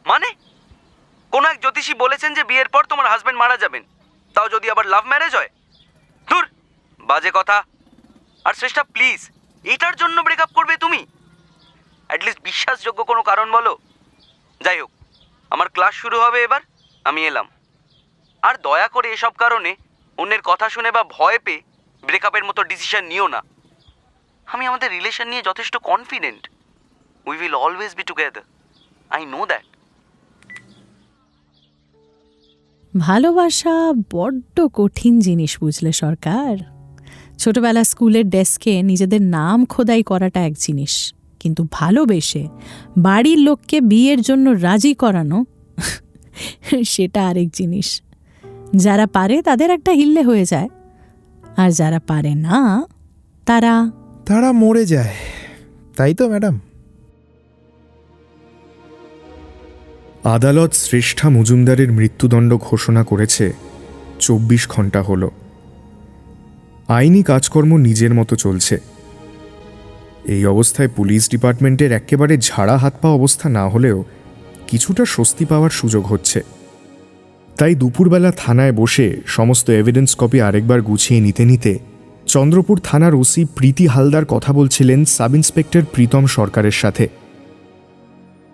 মানে কোন এক জ্যোতিষী বলেছেন যে বিয়ের পর তোমার হাজবেন্ড মারা যাবেন, তাও যদি আবার লাভ ম্যারেজ হয়। ধুর, বাজে কথা। আর শ্রেষ্ঠা প্লিজ, এটার জন্য ব্রেকআপ করবে তুমি? অ্যাটলিস্ট বিশ্বাসযোগ্য কোনো কারণ বলো। যাই হোক, আমার ক্লাস শুরু হবে এবার, আমি এলাম। আর দয়া করে এসব কারণে অন্যের কথা শুনে বা ভয় পেয়ে ব্রেকআপের মতো ডিসিশন নিও না। আমি আমাদের রিলেশন নিয়ে যথেষ্ট confident. We will always be together, I know that. ভালোবাসা বড্ড কঠিন জিনিস, বুঝলে সরকার। ছোটবেলা স্কুলের ডেস্কে নিজেদের নাম খোদাই করাটা এক জিনিস, কিন্তু ভালোবেসে বাড়ির লোককে বিয়ের জন্য রাজি করানো সেটা আরেক জিনিস। যারা পারে তাদের একটা হিল্লে হয়ে যায়, আর যারা পারে না তারা মরে যায়, তাই তো ম্যাডাম? আদালত শ্রেষ্ঠা মজুমদারের মৃত্যুদণ্ড ঘোষণা করেছে। 24 ঘন্টা হল। আইনি কাজকর্ম নিজের মতো চলছে। এই অবস্থায় পুলিশ ডিপার্টমেন্টের একেবারে ঝাড়া হাত পা অবস্থা না হলেও কিছুটা স্বস্তি পাওয়ার সুযোগ হচ্ছে। তাই দুপুরবেলা থানায় বসে সমস্ত এভিডেন্স কপি আরেকবার গুছিয়ে নিতে নিতে চন্দ্রপুর থানার ওসি প্রীতি হালদার কথা বলছিলেন সাব ইন্সপেক্টর প্রীতম সরকারের সাথে।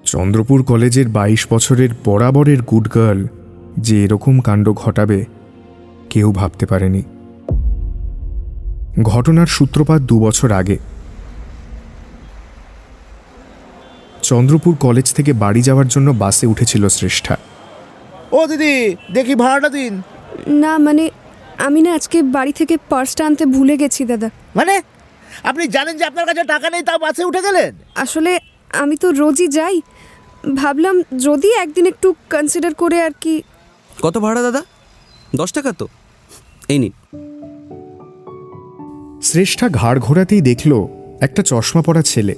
চন্দ্রপুর কলেজের 22 বছরের বরাবরের গুড গার্ল যে এরকম কাণ্ড ঘটাবে কেউ ভাবতে পারেনি। ঘটনার সূত্রপাত 2 বছর আগে। চন্দ্রপুর কলেজ থেকে বাড়ি যাওয়ার জন্য বাসে উঠেছিল শ্রেষ্ঠা। ও দিদি, দেখি ভাড়াটা দিন। না মানে আমি না আজকে বাড়ি থেকে পার্সটা আনতে ভুলে গেছি দাদা। মানে আপনি জানেন যে আপনার কাছে টাকা নেই, তাও বাসে উঠে গেলেন? আসলে আমি তো রোজই যাই, ভাবলাম যদি একদিন একটু কনসিডার করে আর কি। কত ভাড়া দাদা? 10 টাকা তো, এই নিন। শ্রেষ্ঠা ঘাড় ঘোরাতেই দেখল একটা চশমা পরা ছেলে,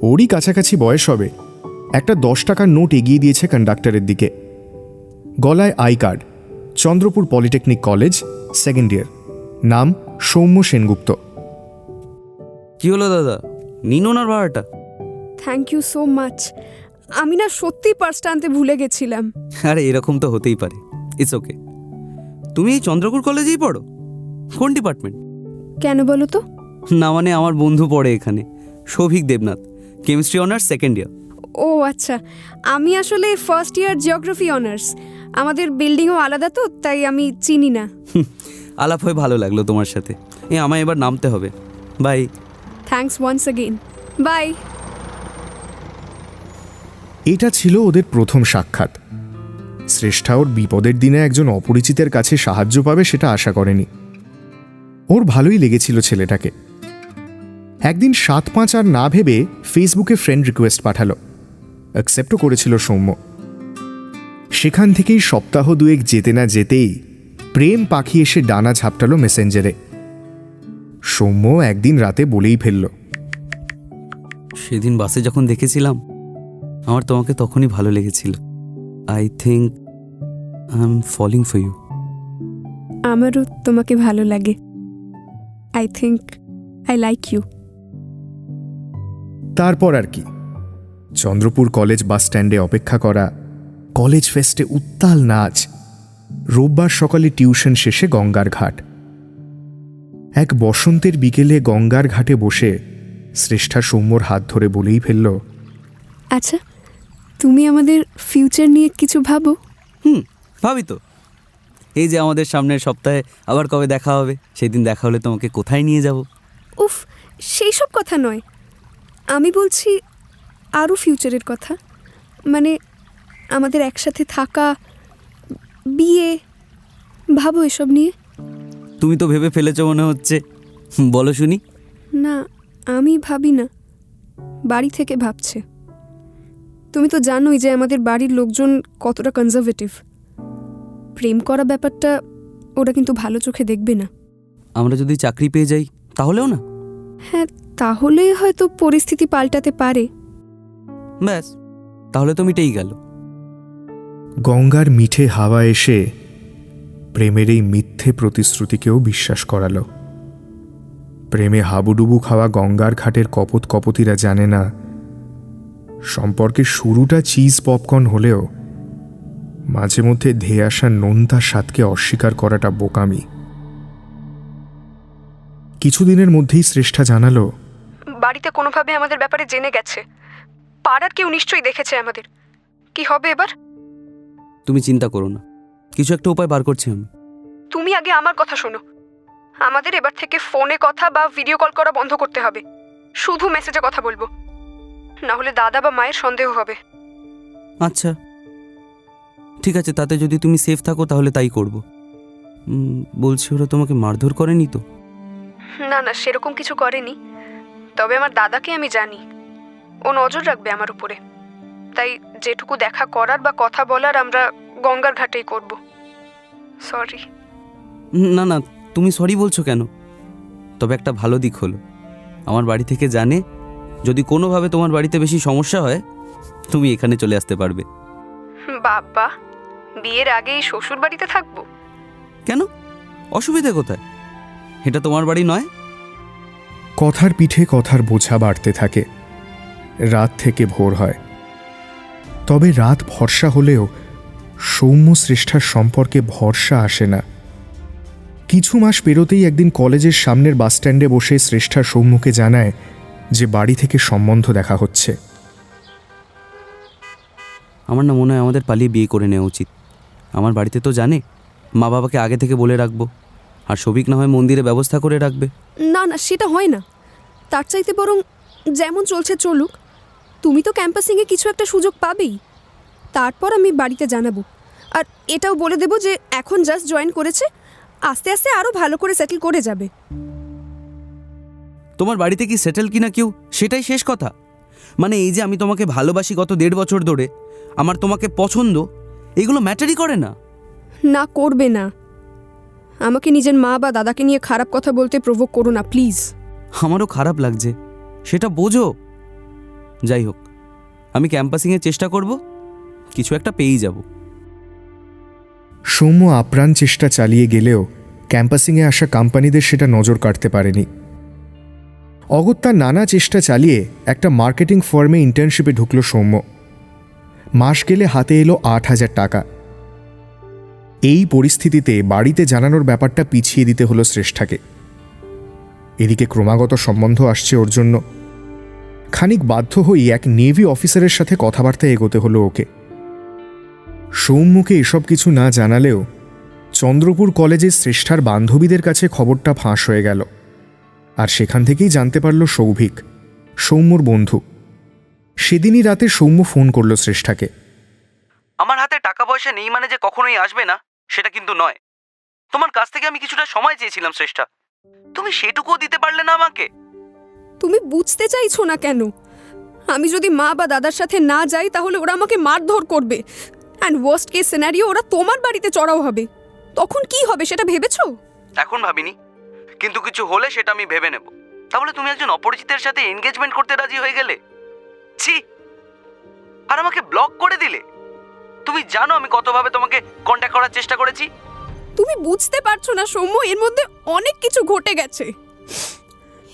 ওরই কাছাকাছি বয়স হবে, একটা 10 টাকার নোট এগিয়ে দিয়েছে কন্ডাক্টরের দিকে। গলায় I card, Chandrapur polytechnic college, 2nd year, নাম সৌম্য সেনগুপ্ত। কি হলো দাদা, নিন ওনার ভাড়াটা। Thank you so much. আমি না সত্যি পার্সটা আনতে ভুলে গেছিলাম। আরে এরকম তো হতেই পারে, ইটস ওকে। তুমি এই চন্দ্রপুর কলেজেই পড়ো? কোন ডিপার্টমেন্ট? কেন বলো তো? না মানে আমার বন্ধু পড়ে এখানে, Souvik Debnath, chemistry honours, 2nd ইয়ার। ও আচ্ছা, আমি আসলে ফার্স্ট ইয়ার জিওগ্রাফি অনার্স। আমাদের বিল্ডিংও আলাদা তো, তাই আমি চিনি না। আলাপ হয়ে ভালো লাগলো তোমার সাথে। আমায় এবার নামতে হবে, bye. Thanks once again, bye. এটা ছিল ওদের প্রথম সাক্ষাৎ। শ্রেষ্ঠা ওর বিপদের দিনে একজন অপরিচিতের কাছে সাহায্য পাবে সেটা আশা করেনি। ওর ভালোই লেগেছিল ছেলেটাকে। একদিন 7-5 আর না ভেবে ফেসবুকে ফ্রেন্ড রিকোয়েস্ট পাঠালো, অ্যাকসেপ্টও করেছিল সৌম্য। সেখান থেকেই সপ্তাহ 2 যেতে না যেতেই প্রেম পাখি এসে ডানা ঝাপটালো মেসেঞ্জারে। সৌম্য একদিন রাতে বলেই ফেলল, সেদিন বাসে যখন দেখেছিলাম আমার তোমাকে তখনই ভালো লেগেছিল। I think I am falling for you. আমারও তোমাকে ভালো লাগে। I think I like you. তারপর আর কি, চন্দ্রপুর কলেজ বাস স্ট্যান্ডে অপেক্ষা করা, কলেজ ফেস্টে উত্তাল নাচ, রোববার সকালে টিউশন শেষে গঙ্গার ঘাট। এক বসন্তের বিকেলে গঙ্গার ঘাটে বসে শ্রেষ্ঠা সৌম্যর হাত ধরে বলেই ফেলল, আচ্ছা তুমি আমাদের ফিউচার নিয়ে কিছু ভাবো? ভাবি তো। এই যে আমাদের সামনের সপ্তাহে আবার কবে দেখা হবে, সেই দিন দেখা হলে তোমাকে কোথায় নিয়ে যাব? উফ, সেই সব কথা নয়, আমি বলছি আরও ফিউচারের কথা। মানে আমাদের একসাথে থাকা, বিয়ে, ভাবো এসব নিয়ে। তুমি তো ভেবে ফেলেছো মনে হচ্ছে, বলো শুনি। না আমি ভাবি না, বাড়ি থেকে ভাবছে। তুমি তো জানোই যে আমাদের বাড়ির লোকজন কতটা কনজারভেটিভ। প্রেম করা ব্যাপারটা ওরা কিন্তু ভালো চোখে দেখবে না। আমরা যদি চাকরি পেয়ে যাই তাহলেও না? হ্যাঁ, তাহলে হয়তো পরিস্থিতি পাল্টাতে পারে। ব্যাস, তাহলে তো মিটেই গেল। গঙ্গার মিঠে হাওয়া এসে প্রেমের এই মিথ্যে প্রতিশ্রুতিকেও বিশ্বাস করালো। প্রেমে হাবুডুবু খাওয়া গঙ্গার ঘাটের কপত কপতিরা জানে না সম্পর্কের শুরুটা চিজ পপকর্ন হলেও মাঝে মধ্যে ধেয়ে আসা নোনতা স্বাদকে অস্বীকার করাটা বোকামি। কিছুদিনের মধ্যেই শ্রেষ্ঠা জানালো, বাড়িতে কোনোভাবে আমাদের ব্যাপারে জেনে গেছে। পাড়ার কেউ নিশ্চয়ই দেখেছে আমাদের। কি হবে এবার? তুমি চিন্তা করো না, কিছু একটা উপায় বার করছি আমি। তুমি আগে আমার কথা শোনো। আমাদের এবার থেকে ফোনে কথা বা ভিডিও কল করা বন্ধ করতে হবে। শুধু মেসেজে কথা বলবো, না হলে দাদা বা মায়ের সন্দেহ হবে। আচ্ছা ঠিক আছে, তাতে যদি তুমি সেফ থাকো তাহলে তাই করব। বলছি ওরা তোমাকে মারধর করেনি তো? না না, সেরকম কিছু করেনি। তবে আমার দাদাকে আমি জানি, ও নজর রাখবে আমার উপরে। তাই যেটুকু দেখা করার বা কথা বলার আমরা গঙ্গার ঘাটেই করব। সরি। না না, তুমি সরি বলছো কেন? তবে একটা ভালো দিক হলো, আমার বাড়ি থেকে জানে যদি কোনোভাবে তোমার বাড়িতে বেশি সমস্যা হয় তুমি এখানে চলে আসতে পারবে। বাবা, বিয়ের আগেই শ্বশুর বাড়িতে থাকবো? কেন, অসুবিধা কোথায়? এটা তোমার বাড়ি নয়? কথার পিঠে কথার বোঝা বাড়তে থাকে। রাত থেকে ভোর হয়। তবে রাত ভরসা হলেও সৌম্য শ্রেষ্ঠার সম্পর্কে ভরসা আসে না। কিছু মাস পেরোতেই একদিন কলেজের সামনের বাসস্ট্যান্ডে বসে শ্রেষ্ঠা সৌম্যকে জানায় যে বাড়ি থেকে সম্বন্ধ দেখা হচ্ছে। আমার না মনে হয় আমাদের পালিয়ে বিয়ে করে নেওয়া উচিত। আমার বাড়িতে তো জানে, মা বাবাকে আগে থেকে বলে রাখবো, আর সবিক না হয় মন্দিরে ব্যবস্থা করে রাখবে। না না, সেটা হয় না। তার চাইতে বরং যেমন চলছে চলুক। তুমি তো ক্যাম্পাসিংয়ে কিছু একটা সুযোগ পাবেই, তারপর আমি বাড়িতে জানাবো। আর এটাও বলে দেবো যে এখন জাস্ট জয়েন করেছে, আস্তে আস্তে আরও ভালো করে সেটেল করে যাবে। তোমার বাড়িতে কি সেটেল কিনা কেউ, সেটাই শেষ কথা? মানে এই যে আমি তোমাকে ভালোবাসি গত 1.5 বছর ধরে, আমার তোমাকে পছন্দ, এগুলো ম্যাটারই করে না? না, করবে না। আমাকে নিজের মা বা দাদাকে নিয়ে খারাপ কথা বলতে প্রভোক করো না প্লিজ। আমারও খারাপ লাগছে, সেটা বোঝো। যাই হোক, আমি ক্যাম্পাসিংয়ের চেষ্টা করব, কিছু একটা পেয়েই যাব। সৌম্য আপ্রাণ চেষ্টা চালিয়ে গেলেও ক্যাম্পাসিংয়ে আসা কোম্পানিদের সেটা নজর কাটতে পারেনি। অগত্যা নানা চেষ্টা চালিয়ে একটা মার্কেটিং ফার্মে ইন্টার্নশিপে ঢুকল সৌম্য। মাস গেলে হাতে এলো 8,000 টাকা। এই পরিস্থিতিতে বাড়িতে জানানোর ব্যাপারটা পিছিয়ে দিতে হলো শ্রেষ্ঠাকে। এদিকে ক্রমাগত সম্বন্ধ আসছে ওর জন্য। খানিক বাধ্য হয়ে এক নেভি অফিসারের সাথে কথাবার্তা এগোতে হলো ওকে। সৌম্যকে এসব কিছু না জানালেও চন্দ্রপুর কলেজের শ্রেষ্ঠার বান্ধবীদের কাছে খবরটা ফাঁস হয়ে গেল। আর সেখান থেকেই জানতে পারল সৌভিক, সৌম্যর বন্ধু। সেদিনই রাতে সৌম্য ফোন করল শ্রেষ্ঠাকে। আমার হাতে টাকা পয়সা নেই মানে যে কখনোই আসবে না সেটা কিন্তু নয়। তোমার কাছ থেকে আমি কিছুটা সময় চেয়েছিলাম শ্রেষ্ঠা, তুমি সেটুকুও দিতে পারলে না আমাকে। তুমি বুঝতে চাইছো না কেন? আমি যদি মা বা দাদার সাথে না যাই তাহলে ওরা আমাকে মারধর করবে, অ্যান্ড ওয়ার্স্ট কেস সিনারিও ওরা তোমার বাড়িতে চড়াও হবে। তখন কি হবে সেটা ভেবেছো? এখন ভাবিনি, কিন্তু কিছু হলে সেটা আমি ভেবে নেব। তাহলে তুমি একজন অপরিচিতের সাথে এনগেজমেন্ট করতে রাজি হয়ে গেলে? ছি, আর আমাকে ব্লক করে দিলে। তুমি জানো আমি কতভাবে তোমাকে কন্ট্যাক্ট করার চেষ্টা করেছি। তুমি বুঝতে পারছো না সৌম্য, এর মধ্যে অনেক কিছু ঘটে গেছে।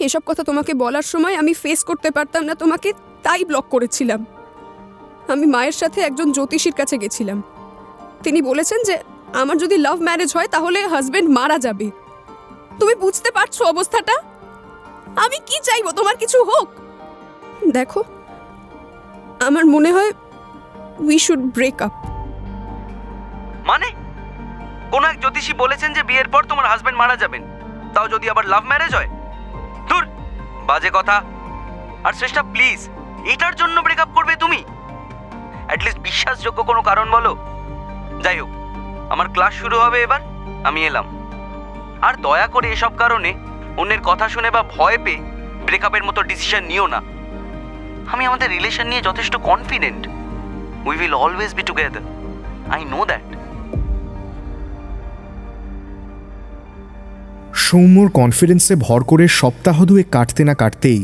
এসব কথা তোমাকে বলার সময় আমি ফেস করতে পারতাম না তোমাকে, তাই ব্লক করেছিলাম। আমি মায়ের সাথে একজন জ্যোতিষীর কাছে গেছিলাম। তিনি বলেছেন যে আমার যদি লাভ ম্যারেজ হয় তাহলে হাজবেন্ড মারা যাবে। তুমি বুঝতে পারছো অবস্থাটা? আমি কি চাইবো তোমার কিছু হোক? দেখো, আমার মনে হয় উই শুড ব্রেক আপ। মানে কোন এক জ্যোতিষী বলেছেন যে বিয়ের পর তোমার হাজবেন্ড মারা যাবেন, তাও যদি আবার লাভ ম্যারেজ হয়? দূর, বাজে কথা। আর শ্রেষ্ঠা প্লিজ, এটার জন্য ব্রেকআপ করবে তুমি? অ্যাটলিস্ট বিশ্বাসযোগ্য কোনো কারণ বলো। যাই হোক, আমার ক্লাস শুরু হবে এবার, আমি এলাম। আর দয়া করে এসব কারণে অন্যের কথা শুনে বা ভয় পেয়ে ব্রেকআপের মতো ডিসিশন নিও না। আমি আমাদের রিলেশন নিয়ে যথেষ্ট confident. We will always be together, I know that. সৌম্যর কনফিডেন্সে ভর করে সপ্তাহ দুয়ে কাটতে না কাটতেই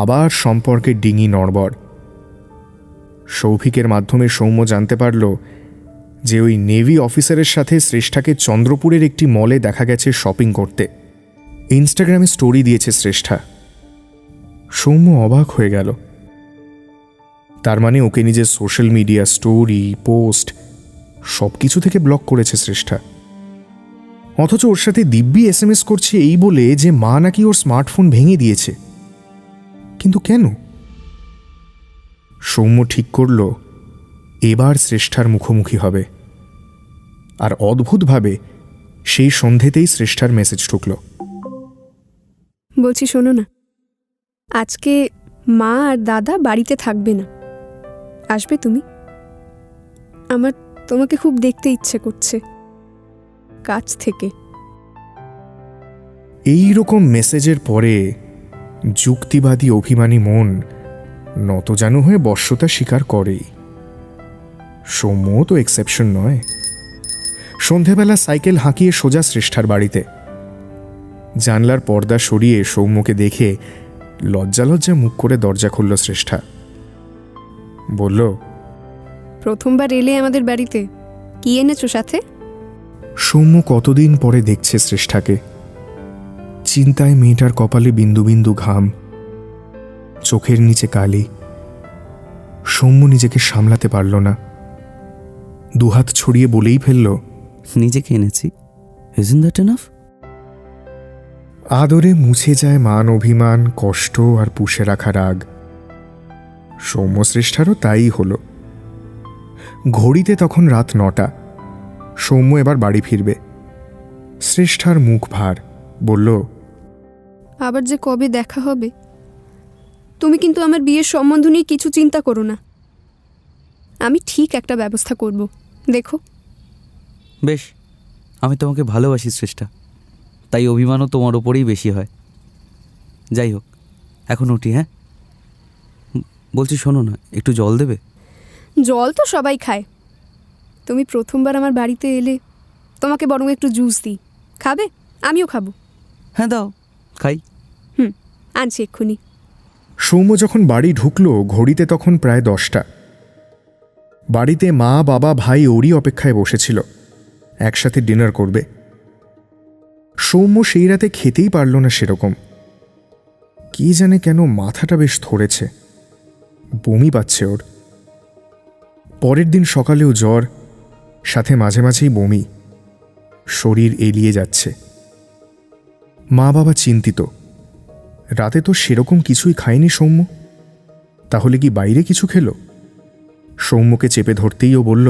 আবার সম্পর্কের ডিঙি নড়বড়। সৌভিকের মাধ্যমে সৌম্য জানতে পারল যে ওই নেভি অফিসারের সাথে শ্রেষ্ঠাকে চন্দ্রপুরের একটি মলে দেখা গেছে শপিং করতে। ইনস্টাগ্রামে স্টোরি দিয়েছে শ্রেষ্ঠা। সৌম্য অবাক হয়ে গেল। তার মানে ওকে নিজের সোশ্যাল মিডিয়া স্টোরি পোস্ট সব কিছু থেকে ব্লক করেছে শ্রেষ্ঠা। অথচ ওর সাথে দিব্যি SMS করছে এই বলে যে মা নাকি ওর স্মার্টফোন ভেঙে দিয়েছে। কিন্তু কেন? সৌম্য ঠিক করল এবার শ্রেষ্ঠার মুখোমুখি হবে। আর অদ্ভুতভাবে সেই সন্ধেতেই শ্রেষ্ঠার মেসেজ ঢুকল। বলছি শোনো না, আজকে মা আর দাদা বাড়িতে থাকবে না, আসবে তুমি? আমার তোমাকে খুব দেখতে ইচ্ছে করছে কাছ থেকে। এই রকম মেসেজের পরে যুক্তিবাদী অভিমানী মন নতজানু হয়ে বশ্যতা স্বীকার করেই। সৌম্য তো এক্সেপশন নয়। সন্ধেবেলা সাইকেল হাঁকিয়ে সোজা শ্রেষ্ঠার বাড়িতে। জানলার পর্দা সরিয়ে সৌম্যকে দেখে লজ্জা লজ্জা মুখ করে দরজা খুলল শ্রেষ্ঠা। বলল, প্রথমবার এলে আমাদের বাড়িতে, কি এনেছো সাথে? সৌম্য কতদিন পরে দেখছে শ্রেষ্ঠাকে। চিন্তায় মেয়েটার কপালে বিন্দু বিন্দু ঘাম, চোখের নিচে কালি। সৌম্য নিজেকে সামলাতে পারল না, দুহাত ছড়িয়ে বলেই ফেলল, নিজেকে এনেছি। Isn't that enough? আদরে মুছে যায় মান অভিমান, কষ্ট আর পুষে রাখা রাগ। সৌম্য শ্রেষ্ঠারও তাই হলো। ঘড়িতে তখন রাত 9টা। সৌম্য এবার বাড়ি ফিরবে। শ্রেষ্ঠার মুখ ভার, বলল, আবার যে কবে দেখা হবে। তুমি কিন্তু আমার বিয়ের সম্বন্ধ নিয়ে কিছু চিন্তা করো না, আমি ঠিক একটা ব্যবস্থা করব, দেখো। বেশ, আমি তোমাকে ভালোবাসি শ্রেষ্ঠা, তাই অভিমানও তোমার ওপরেই বেশি হয়। যাই হোক, এখন উঠি। হ্যাঁ, বলছি শোনো না, একটু জল দেবে? জল তো সবাই খায়, তুমি প্রথমবার আমার বাড়িতে এলে, তোমাকে বরং একটু জুস দিই, খাবে? আমিও খাবো। হ্যাঁ দাও, খাই। আনছি এক্ষুনি। সৌম্য যখন বাড়ি ঢুকলো ঘড়িতে তখন প্রায় 10টা। বাড়িতে মা বাবা ভাই ওরই অপেক্ষায় বসেছিল, একসাথে ডিনার করবে। সৌম্য সেই রাতে খেতেই পারল না সেরকম। কি জানে কেন মাথাটা বেশ ধরেছে, বমি পাচ্ছে ওর। পরের দিন সকালেও জ্বর, সাথে মাঝে মাঝেই বমি, শরীর এলিয়ে যাচ্ছে। মা বাবা চিন্তিত। রাতে তো সেরকম কিছুই খায়নি সৌম্য, তাহলে কি বাইরে কিছু খেলো? সৌম্যকে চেপে ধরতেই ও বলল,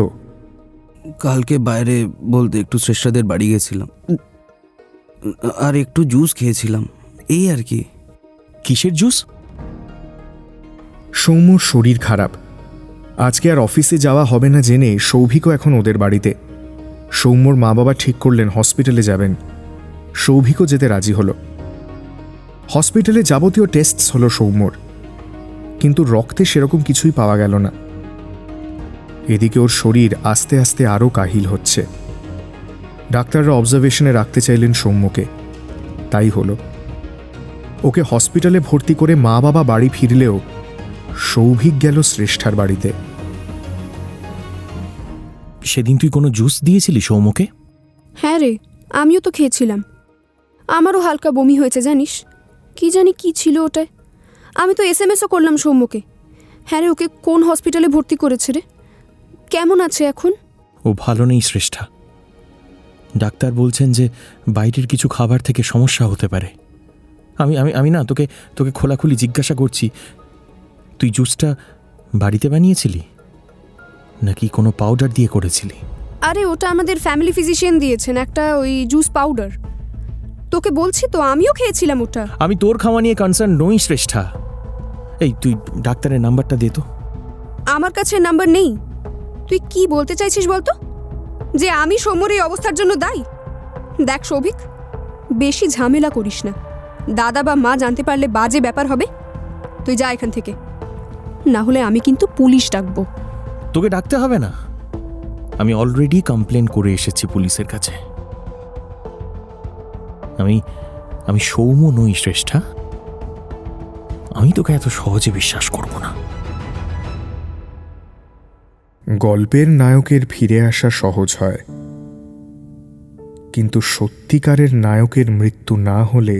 কালকে বাইরে বলতে একটু শ্রেষ্ঠাদের বাড়ি গেছিলাম, আর একটু জুস খেয়েছিলাম, এই আর কি। কিসের জুস? সৌম্যর শরীর খারাপ, আজকে আর অফিসে যাওয়া হবে না জেনে সৌভিকও এখন ওদের বাড়িতে। সৌম্যর মা বাবা ঠিক করলেন হসপিটালে যাবেন। সৌভিকও যেতে রাজি হলো। হসপিটালে যাবতীয় টেস্টস হলো সৌম্যর, কিন্তু রক্তে সেরকম কিছুই পাওয়া গেল না। এদিকে ওর শরীর আস্তে আস্তে আরও কাহিল হচ্ছে। ডাক্তাররা অবজারভেশনে রাখতে চাইলেন সৌম্যকে, তাই হলো। ওকে হসপিটালে ভর্তি করে মা বাবা বাড়ি ফিরলেও সৌভিক গেল শ্রেষ্ঠার বাড়িতে। সেদিন তুই কোনো জুস দিয়েছিলি সৌম্যকে? হ্যাঁ রে, আমিও তো খেয়েছিলাম, আমারও হালকা বমি হয়েছে জানিস। কি জানি কি ছিল ওটায়। আমি তো SMS ও করলাম সৌম্যকে। হ্যাঁ রে, ওকে কোন হসপিটালে ভর্তি করেছে রে? কেমন আছে এখন? ও ভালো নেই শ্রেষ্ঠা, ডাক্তার বলছেন যে বাইরের কিছু খাবার থেকে সমস্যা হতে পারে। আমি আমি আমি না তোকে তোকে খোলাখুলি জিজ্ঞাসা করছি, তুই জুসটা বাড়িতে বানিয়েছিলি নাকি কোনো পাউডার দিয়ে করেছিলি? আরে ওটা আমাদের ফ্যামিলি ফিজিশিয়ান দিয়েছেন, একটা ওই জুস পাউডার। তোকে বলছি তো, আমিও খেয়েছিলাম ওটা। আমি তোর খাওয়া নিয়ে কনসার্ন নই শ্রেষ্ঠা। এই তুই ডাক্তারের নাম্বারটা দে তো। আমার কাছে নাম্বার নেই। তুই কি বলতে চাইছিস বলতো? যে আমি সৌম্যর এই অবস্থার জন্য দায়ী? দেখ সৌভিক, বেশি ঝামেলা করিস না, দাদা বা মা জানতে পারলে বাজে ব্যাপার হবে। তুই যা এখান থেকে, না হলে আমি কিন্তু পুলিশ ডাকবো। তোকে ডাকতে হবে না, আমি অলরেডি কমপ্লেন করে এসেছি পুলিশের কাছে। আমি আমি সৌম্য নই শ্রেষ্ঠা, আমি তোকে এত সহজে বিশ্বাস করব না। গল্পের নায়কের ফিরে আসা সহজ হয়, কিন্তু সত্যিকারের নায়কের মৃত্যু না হলে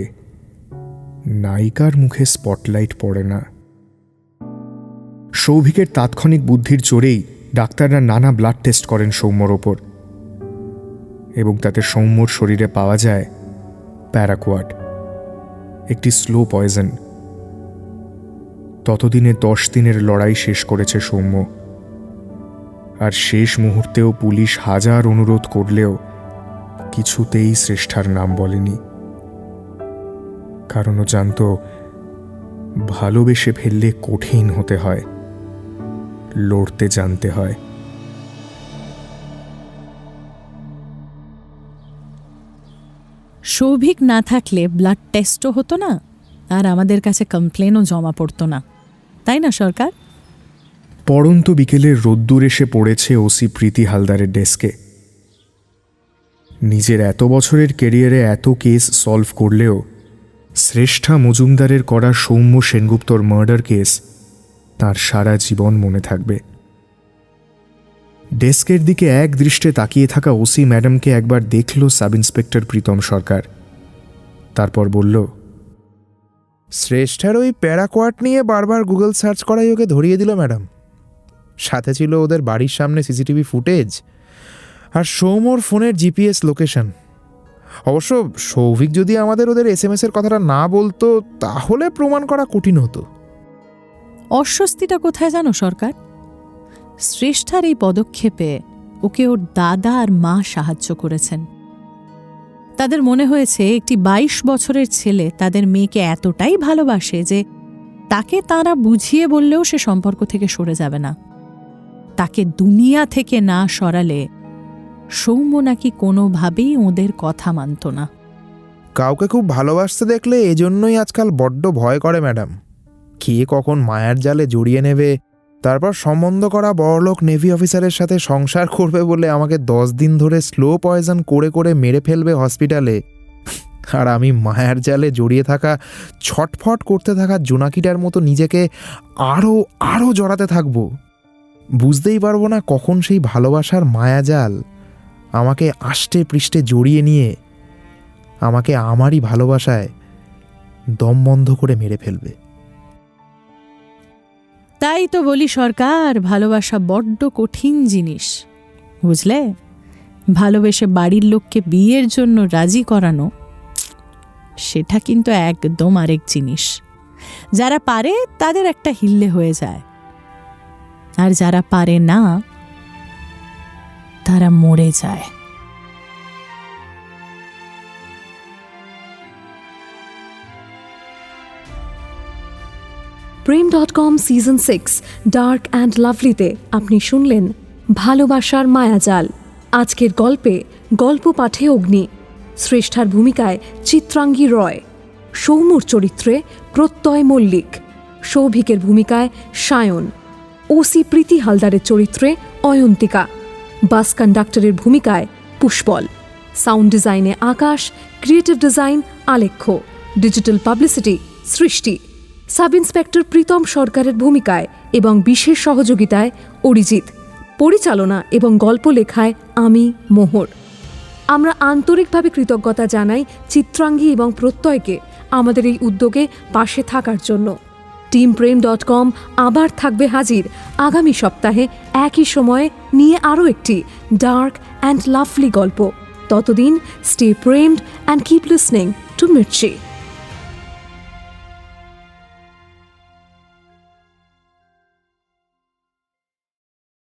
নায়িকার মুখে স্পটলাইট পড়ে না। সৌভিকের তাৎক্ষণিক বুদ্ধির জোরেই ডাক্তাররা নানা ব্লাড টেস্ট করেন সৌম্যর ওপর, এবং তাতে সৌম্যর শরীরে পাওয়া যায় প্যারাকোয়াট, একটি স্লো পয়জন। ততদিনে 10 দিনের লড়াই শেষ করেছে সৌম্য, আর শেষ মুহূর্তেও পুলিশ হাজার অনুরোধ করলেও কিছুতেই শ্রেষ্ঠার নাম বলেনি, কারণ ও জানত ভালোবেসে ফেললে কঠিন হতে হয়, লড়তে জানতে হয়। সৌভিক না থাকলে ব্লাড টেস্টও হতো না, আর আমাদের কাছে কমপ্লেনও জমা পড়তো না, তাই না সরকার? পড়ন্ত বিকেলের রোদ্দুর এসে পড়েছে ওসি প্রীতি হালদারের ডেস্কে। নিজের এত বছরের ক্যারিয়ারে এত কেস সলভ করলেও শ্রেষ্ঠা মজুমদারের করা সৌম্য সেনগুপ্তর মার্ডার কেস তার সারা জীবন মনে থাকবে। ডেস্কের দিকে এক দৃষ্টে তাকিয়ে থাকা ওসি ম্যাডামকে একবার দেখল সাব ইন্সপেক্টর প্রীতম সরকার, তারপর বলল, শ্রেষ্ঠার ওই প্যারাকোয়াট নিয়ে বারবার গুগল সার্চ করাই ওকে ধরিয়ে দিল ম্যাডাম। সাথে ছিল ওদের বাড়ির সামনে সিসিটিভি ফুটেজ আর সৌম্যর ফোনের জিপিএস লোকেশন। অবশ্য সৌভিক যদি আমাদের ওদের SMS এর কথাটা না বলতো তাহলে প্রমাণ করা কঠিন হতো। অস্বস্তিটা কোথায় জানো সরকার? শ্রেষ্ঠার এই পদক্ষেপে ওকে ওর দাদা আর মা সাহায্য করেছেন। তাদের মনে হয়েছে একটি 22 বছরের ছেলে তাদের মেয়েকে এতটাই ভালোবাসে যে তাকে তারা বুঝিয়ে বললেও সে সম্পর্ক থেকে সরে যাবে না। তাকে দুনিয়া থেকে না সরালে সৌম্য নাকি কোনোভাবেই ওদের কথা মানত না। কাউকে খুব ভালোবাসতে দেখলে এজন্যই আজকাল বড্ড ভয় করে ম্যাডাম। কে কখন মায়ার জালে জড়িয়ে নেবে, তারপর সম্বন্ধ করা বড়লোক নেভি অফিসারের সাথে সংসার করবে বলে আমাকে 10 দিন ধরে স্লো পয়জন করে করে মেরে ফেলবে হসপিটালে, আর আমি মায়ার জালে জড়িয়ে থাকা ছটফট করতে থাকা জোনাকিটার মতো নিজেকে আরও আরও জড়াতে থাকবো। বুঝতেই পারবো না কখন সেই ভালোবাসার মায়াজাল আমাকে আষ্টে পৃষ্ঠে জড়িয়ে নিয়ে আমাকে আমারই ভালোবাসায় দম বন্ধ করে মেরে ফেলবে। তাই তো বলি সরকার, ভালোবাসা বড্ড কঠিন জিনিস, বুঝলে? ভালোবেসে বাড়ির লোককে বিয়ের জন্য রাজি করানো, সেটা কিন্তু একদম আরেক জিনিস। যারা পারে তাদের একটা হিল্লে হয়ে যায়, আর যারা পারে না তারা মরে যায়। প্রেম.com সিজন 6 ডার্ক অ্যান্ড লাভলিতে আপনি শুনলেন ভালোবাসার মায়াজাল। আজকের গল্পে গল্প পাঠে অগ্নি, শ্রেষ্ঠার ভূমিকায় চিত্রাঙ্গী রয়, সৌম্যর চরিত্রে প্রত্যয় মল্লিক, সৌভিকের ভূমিকায় সায়ন, ওসি প্রীতি হালদারের চরিত্রে অয়ন্তিকা, বাস কন্ডাক্টরের ভূমিকায় পুষ্পল, সাউন্ড ডিজাইনে আকাশ, ক্রিয়েটিভ ডিজাইন আলেখ্য, ডিজিটাল পাবলিসিটি সৃষ্টি, সাব ইন্সপেক্টর প্রীতম সরকারের ভূমিকায় এবং বিশেষ সহযোগিতায় অরিজিৎ, পরিচালনা এবং গল্প লেখায় আমি মোহর। আমরা আন্তরিকভাবে কৃতজ্ঞতা জানাই চিত্রাঙ্গী এবং প্রত্যয়কে আমাদের এই উদ্যোগে পাশে থাকার জন্য। টিম প্রেম.com আবার থাকবে হাজির আগামী সপ্তাহে একই সময়ে নিয়ে আরও একটি ডার্ক অ্যান্ড লাভলি গল্প। ততদিন স্টে প্রেমড and keep listening to Mirchi.